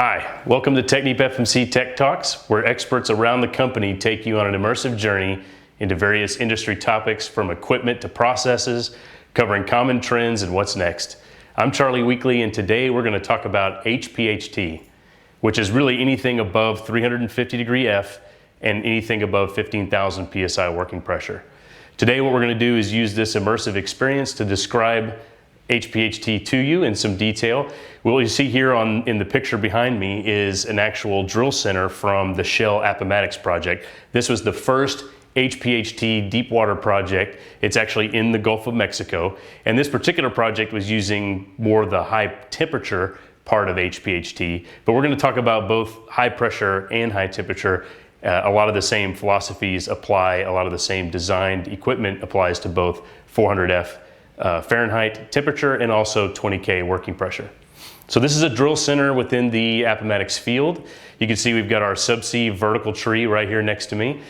Hi, welcome to TechFMC Tech Talks, where experts around the company take you on an immersive journey into various industry topics from equipment to processes, covering common trends and what's next. I'm Charlie Weekly, and today we're going to talk about HPHT, which is really anything above 350 degree F and anything above 15,000 PSI working pressure. Today what we're going to do is use this immersive experience to describe HPHT to you in some detail. What you see here in the picture behind me is an actual drill center from the Shell Appomattox project. This was the first HPHT deep water project. It's actually in the Gulf of Mexico, and this particular project was using more the high temperature part of HPHT, but we're going to talk about both high pressure and high temperature. A lot of the same philosophies apply, a lot of the same designed equipment applies to both 400F Fahrenheit temperature and also 20K working pressure. So this is a drill center within the Appomattox field. You can see we've got our subsea vertical tree right here next to me.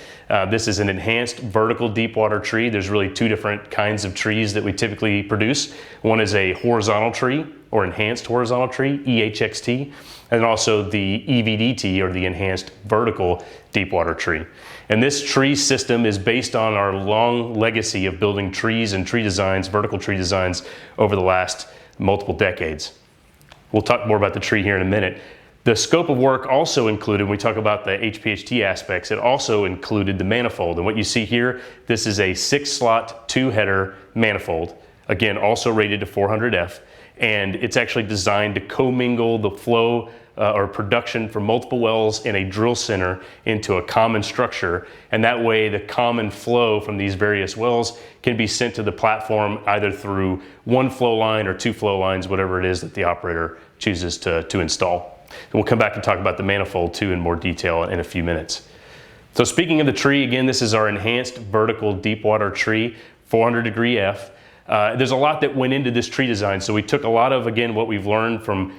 This is an enhanced vertical deep water tree. There's really two different kinds of trees that we typically produce. One is a horizontal tree or enhanced horizontal tree, EHXT, and also the EVDT or the enhanced vertical deep water tree. And this tree system is based on our long legacy of building trees and tree designs, vertical tree designs, over the last multiple decades. We'll talk more about the tree here in a minute. The scope of work also included, when we talk about the HPHT aspects, it also included the manifold. And what you see here, this is a 6-slot, 2-header manifold, again, also rated to 400F. And it's actually designed to commingle the flow or production from multiple wells in a drill center into a common structure. And that way the common flow from these various wells can be sent to the platform either through one flow line or two flow lines, whatever it is that the operator chooses to install. And we'll come back and talk about the manifold too in more detail in a few minutes. So speaking of the tree, again, this is our enhanced vertical deep water tree, 400 degree F. There's a lot that went into this tree design. So we took a lot of, again, what we've learned from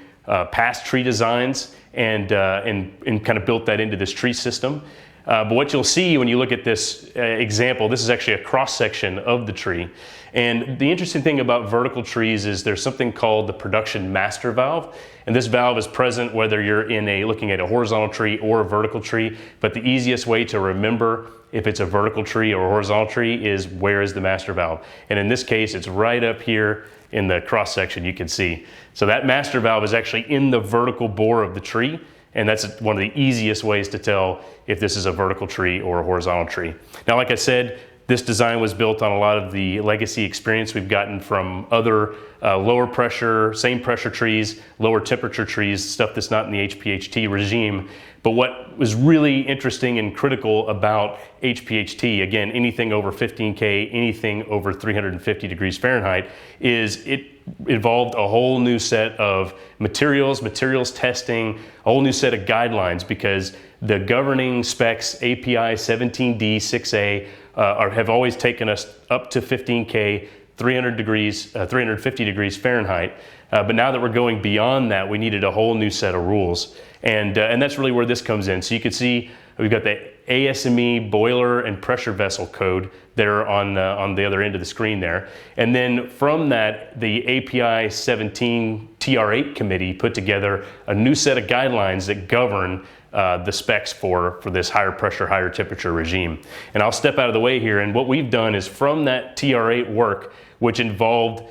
past tree designs and kind of built that into this tree system. But what you'll see when you look at this example, this is actually a cross section of the tree. And the interesting thing about vertical trees is there's something called the production master valve. And this valve is present whether you're looking at a horizontal tree or a vertical tree. But the easiest way to remember if it's a vertical tree or a horizontal tree is where is the master valve. And in this case, it's right up here in the cross section you can see. So that master valve is actually in the vertical bore of the tree. And that's one of the easiest ways to tell if this is a vertical tree or a horizontal tree. Now, like I said, this design was built on a lot of the legacy experience we've gotten from other lower pressure, same pressure trees, lower temperature trees, stuff that's not in the HPHT regime. But what was really interesting and critical about HPHT, again, anything over 15K, anything over 350 degrees Fahrenheit, is it involved a whole new set of materials testing, a whole new set of guidelines, because the governing specs, API 17D 6A, have always taken us up to 15K, 350 degrees Fahrenheit. But now that we're going beyond that, we needed a whole new set of rules. And that's really where this comes in. So you can see we've got the ASME boiler and pressure vessel code there on the other end of the screen there. And then from that, the API 17 TR8 committee put together a new set of guidelines that govern the specs for this higher pressure, higher temperature regime. And I'll step out of the way here. And what we've done is from that TR8 work, which involved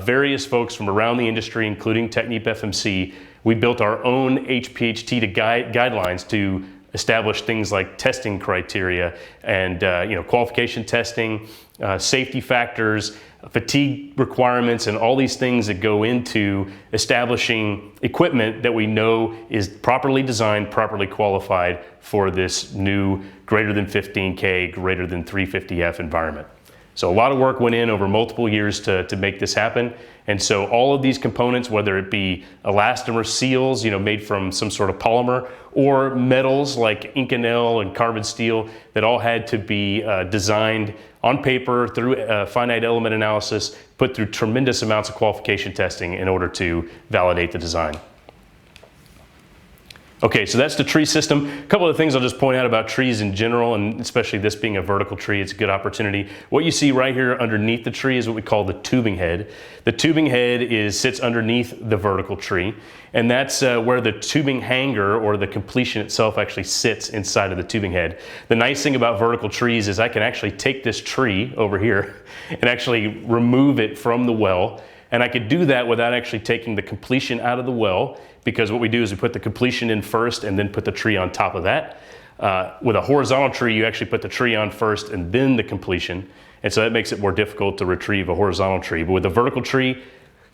various folks from around the industry, including TechFMC, we built our own HPHT guidelines to establish things like testing criteria and qualification testing, safety factors, fatigue requirements, and all these things that go into establishing equipment that we know is properly designed, properly qualified for this new greater than 15K, greater than 350F environment. So a lot of work went in over multiple years to make this happen. And so all of these components, whether it be elastomer seals, made from some sort of polymer, or metals like Inconel and carbon steel, that all had to be designed on paper through finite element analysis, put through tremendous amounts of qualification testing in order to validate the design. Okay, so that's the tree system. A couple of things I'll just point out about trees in general, and especially this being a vertical tree, it's a good opportunity. What you see right here underneath the tree is what we call the tubing head. The tubing head sits underneath the vertical tree, and that's where the tubing hanger or the completion itself actually sits inside of the tubing head. The nice thing about vertical trees is I can actually take this tree over here and actually remove it from the well. And I could do that without actually taking the completion out of the well, because what we do is we put the completion in first and then put the tree on top of that. With a horizontal tree, you actually put the tree on first and then the completion. And so that makes it more difficult to retrieve a horizontal tree. But with a vertical tree,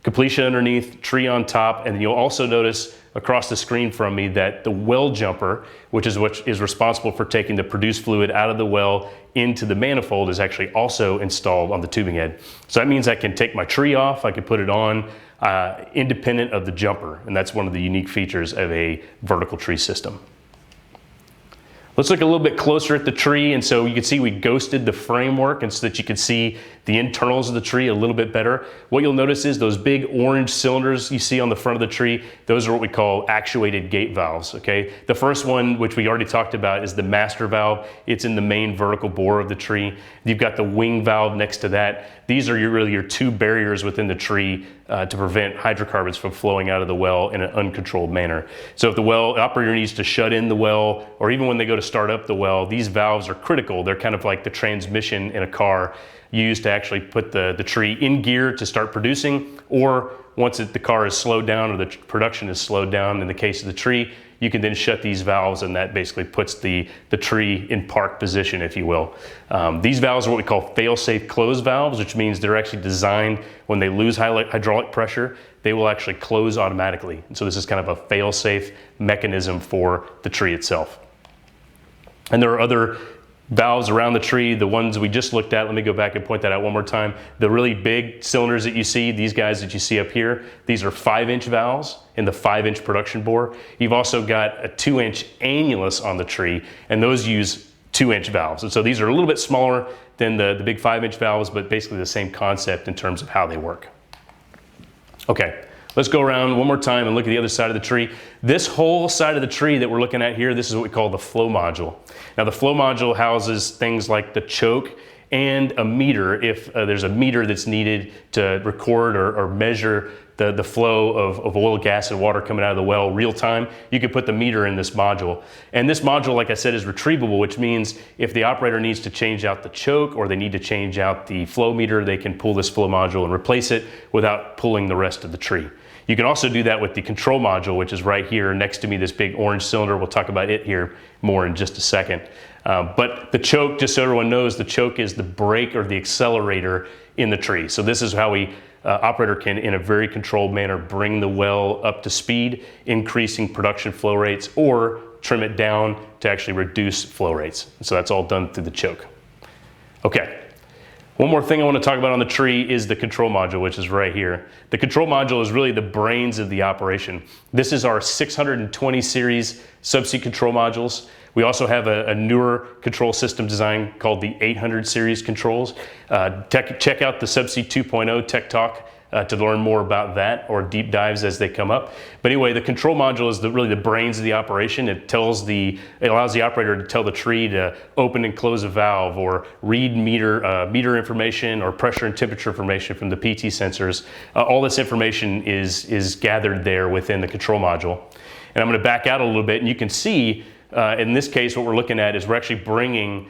completion underneath, tree on top, and you'll also notice across the screen from me that the well jumper, which is what is responsible for taking the produced fluid out of the well into the manifold, is actually also installed on the tubing head. So that means I can take my tree off, I can put it on independent of the jumper, and that's one of the unique features of a vertical tree system. Let's look a little bit closer at the tree, and so you can see we ghosted the framework and so that you can see the internals of the tree a little bit better. What you'll notice is those big orange cylinders you see on the front of the tree, those are what we call actuated gate valves, okay? The first one, which we already talked about, is the master valve. It's in the main vertical bore of the tree. You've got the wing valve next to that. These are really your two barriers within the tree to prevent hydrocarbons from flowing out of the well in an uncontrolled manner. So if the well operator needs to shut in the well, or even when they go to start up the well, these valves are critical. They're kind of like the transmission in a car used to actually put the tree in gear to start producing, or once the car is slowed down or the production is slowed down in the case of the tree, you can then shut these valves, and that basically puts the tree in park position, if you will. These valves are what we call fail-safe close valves, which means they're actually designed when they lose hydraulic pressure, they will actually close automatically. And so this is kind of a fail-safe mechanism for the tree itself. And there are other valves around the tree, the ones we just looked at. Let me go back and point that out one more time. The really big cylinders that you see, these guys that you see up here, these are 5-inch valves in the 5-inch production bore. You've also got a 2-inch annulus on the tree, and those use 2-inch valves. And so these are a little bit smaller than the big 5-inch valves, but basically the same concept in terms of how they work. Okay. Let's go around one more time and look at the other side of the tree. This whole side of the tree that we're looking at here, this is what we call the flow module. Now the flow module houses things like the choke and a meter if there's a meter that's needed to record or measure the flow of oil, gas, and water coming out of the well real time. You could put the meter in this module. And this module, like I said, is retrievable, which means if the operator needs to change out the choke or they need to change out the flow meter, they can pull this flow module and replace it without pulling the rest of the tree. You can also do that with the control module, which is right here next to me, this big orange cylinder. We'll talk about it here more in just a second. But the choke, just so everyone knows, the choke is the brake or the accelerator in the tree. So this is how operator can, in a very controlled manner, bring the well up to speed, increasing production flow rates, or trim it down to actually reduce flow rates. So that's all done through the choke. Okay. One more thing I want to talk about on the tree is the control module, which is right here. The control module is really the brains of the operation. This is our 620 series subsea control modules. We also have a newer control system design called the 800 series controls. Check out the Subsea 2.0 TechTalk to learn more about that, or deep dives as they come up. But anyway, the control module is really the brains of the operation. It allows the operator to tell the tree to open and close a valve, or read meter information or pressure and temperature information from the PT sensors. All this information is gathered there within the control module. And I'm going to back out a little bit, and you can see in this case what we're looking at is we're actually bringing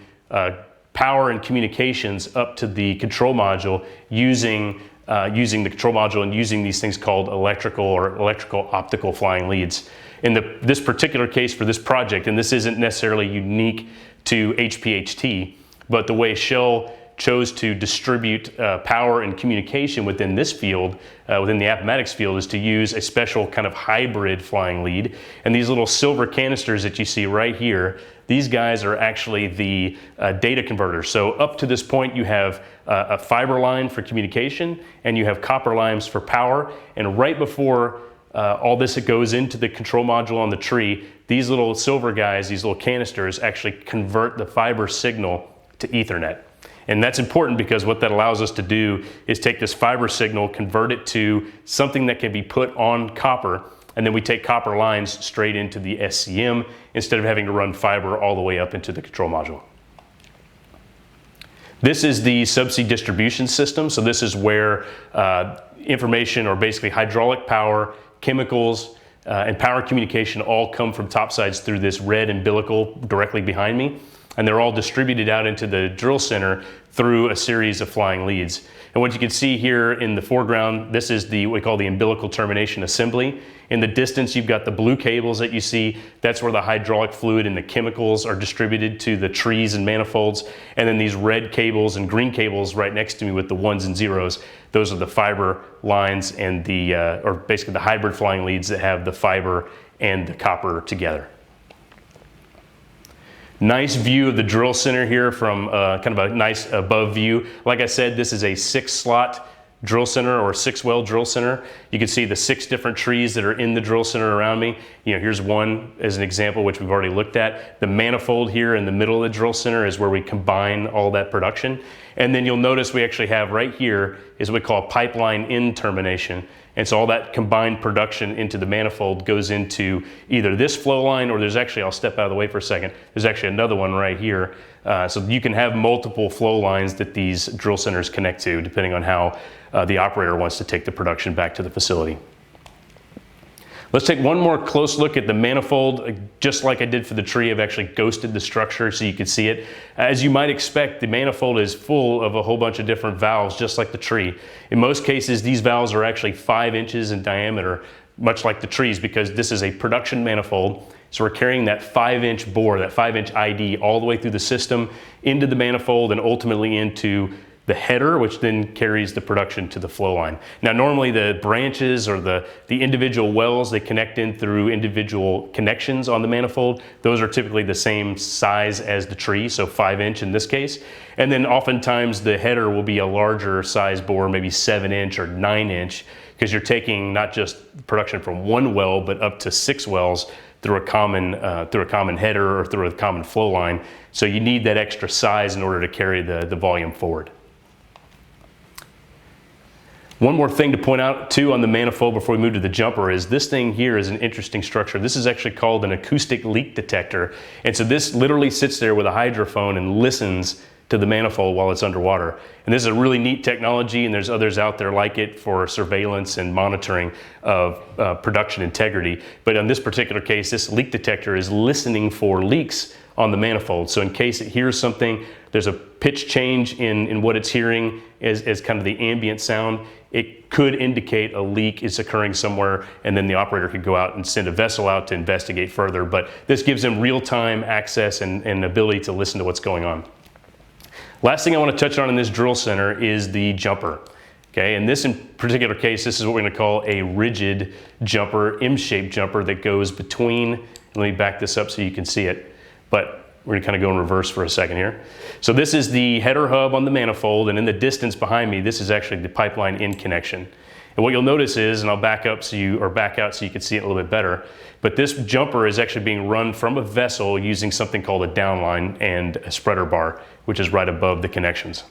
power and communications up to the control module using the control module and using these things called electrical or electrical-optical flying leads. In this particular case for this project, and this isn't necessarily unique to HPHT, but the way Shell chose to distribute power and communication within this field, within the Appomattox field, is to use a special kind of hybrid flying lead. And these little silver canisters that you see right here, these guys are actually the data converters. So up to this point you have a fiber line for communication, and you have copper lines for power. And right before all this goes into the control module on the tree, these little silver guys, these little canisters, actually convert the fiber signal to Ethernet. And that's important because what that allows us to do is take this fiber signal, convert it to something that can be put on copper, and then we take copper lines straight into the SCM instead of having to run fiber all the way up into the control module. This is the subsea distribution system. So this is where information, or basically hydraulic power, chemicals, and power communication all come from topsides through this red umbilical directly behind me. And they're all distributed out into the drill center through a series of flying leads. And what you can see here in the foreground, this is what we call the umbilical termination assembly. In the distance, you've got the blue cables that you see. That's where the hydraulic fluid and the chemicals are distributed to the trees and manifolds. And then these red cables and green cables right next to me with the ones and zeros, those are the fiber lines and or basically the hybrid flying leads that have the fiber and the copper together. Nice view of the drill center here from kind of a nice above view. Like I said, this is a 6-slot drill center, or 6-well drill center. You can see the 6 different trees that are in the drill center around me. Here's one as an example, which we've already looked at. The manifold here in the middle of the drill center is where we combine all that production. And then you'll notice we actually have right here is what we call pipeline in termination. And so all that combined production into the manifold goes into either this flow line, or there's actually, I'll step out of the way for a second, there's actually another one right here. So you can have multiple flow lines that these drill centers connect to, depending on how the operator wants to take the production back to the facility. Let's take one more close look at the manifold. Just like I did for the tree, I've actually ghosted the structure so you can see it. As you might expect, the manifold is full of a whole bunch of different valves, just like the tree. In most cases, these valves are actually 5 inches in diameter, much like the trees, because this is a production manifold. So we're carrying that 5-inch bore, that 5-inch ID, all the way through the system into the manifold and ultimately into the header, which then carries the production to the flow line. Now, normally the branches or the individual wells, they connect in through individual connections on the manifold. Those are typically the same size as the tree, so 5-inch in this case. And then oftentimes the header will be a larger size bore, maybe 7-inch or 9-inch, because you're taking not just production from one well, but up to 6 wells through a common header or through a common flow line. So you need that extra size in order to carry the volume forward. One more thing to point out too on the manifold before we move to the jumper is this thing here is an interesting structure. This is actually called an acoustic leak detector. And so this literally sits there with a hydrophone and listens to the manifold while it's underwater. And this is a really neat technology, and there's others out there like it for surveillance and monitoring of production integrity. But in this particular case, this leak detector is listening for leaks on the manifold. So in case it hears something, there's a pitch change in what it's hearing as kind of the ambient sound, it could indicate a leak is occurring somewhere, and then the operator could go out and send a vessel out to investigate further. But this gives them real-time access and ability to listen to what's going on. Last thing I want to touch on in this drill center is the jumper. Okay, in this particular case, this is what we're going to call a rigid jumper, M-shaped jumper that goes between, let me back this up so you can see it, but we're going to kind of go in reverse for a second here. So this is the header hub on the manifold, and in the distance behind me, this is actually the pipeline in connection. And what you'll notice is, and I'll back out so you can see it a little bit better, but this jumper is actually being run from a vessel using something called a downline and a spreader bar, which is right above the connections.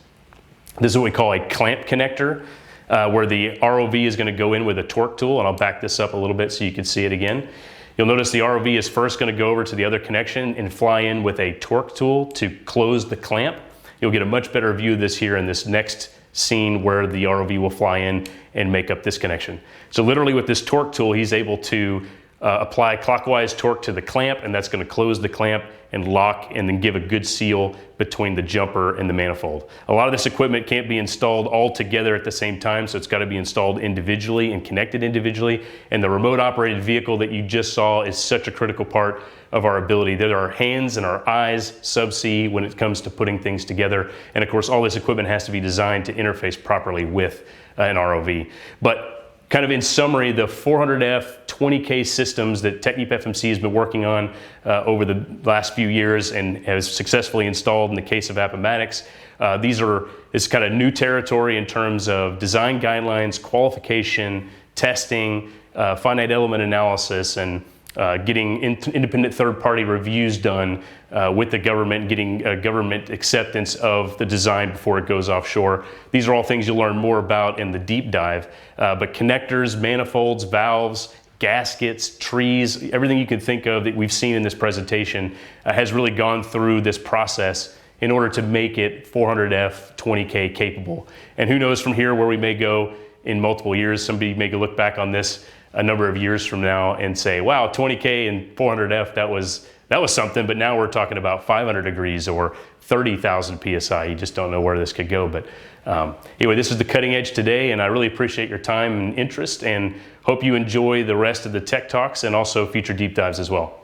This is what we call a clamp connector, where the ROV is going to go in with a torque tool, and I'll back this up a little bit so you can see it again. You'll notice the ROV is first going to go over to the other connection and fly in with a torque tool to close the clamp. You'll get a much better view of this here in this next scene where the ROV will fly in and make up this connection. So literally with this torque tool, he's able to apply clockwise torque to the clamp, and that's going to close the clamp and lock and then give a good seal between the jumper and the manifold. A lot of this equipment can't be installed all together at the same time, so it's got to be installed individually and connected individually. And the remote operated vehicle that you just saw is such a critical part of our ability. There are our hands and our eyes subsea when it comes to putting things together. And of course, all this equipment has to be designed to interface properly with an ROV. But kind of in summary, the 400F 20K systems that TechnipFMC has been working on over the last few years and has successfully installed in the case of Appomattox, is kind of new territory in terms of design guidelines, qualification, testing, finite element analysis, and getting independent third-party reviews done with the government, getting government acceptance of the design before it goes offshore. These are all things you'll learn more about in the deep dive. But connectors, manifolds, valves, gaskets, trees, everything you can think of that we've seen in this presentation has really gone through this process in order to make it 400F 20K capable. And who knows from here where we may go in multiple years. Somebody may look back on this a number of years from now and say, wow, 20K and 400F, that was something, but now we're talking about 500 degrees or 30,000 PSI. You just don't know where this could go. But anyway, this is the cutting edge today, and I really appreciate your time and interest, and hope you enjoy the rest of the Tech Talks and also future deep dives as well.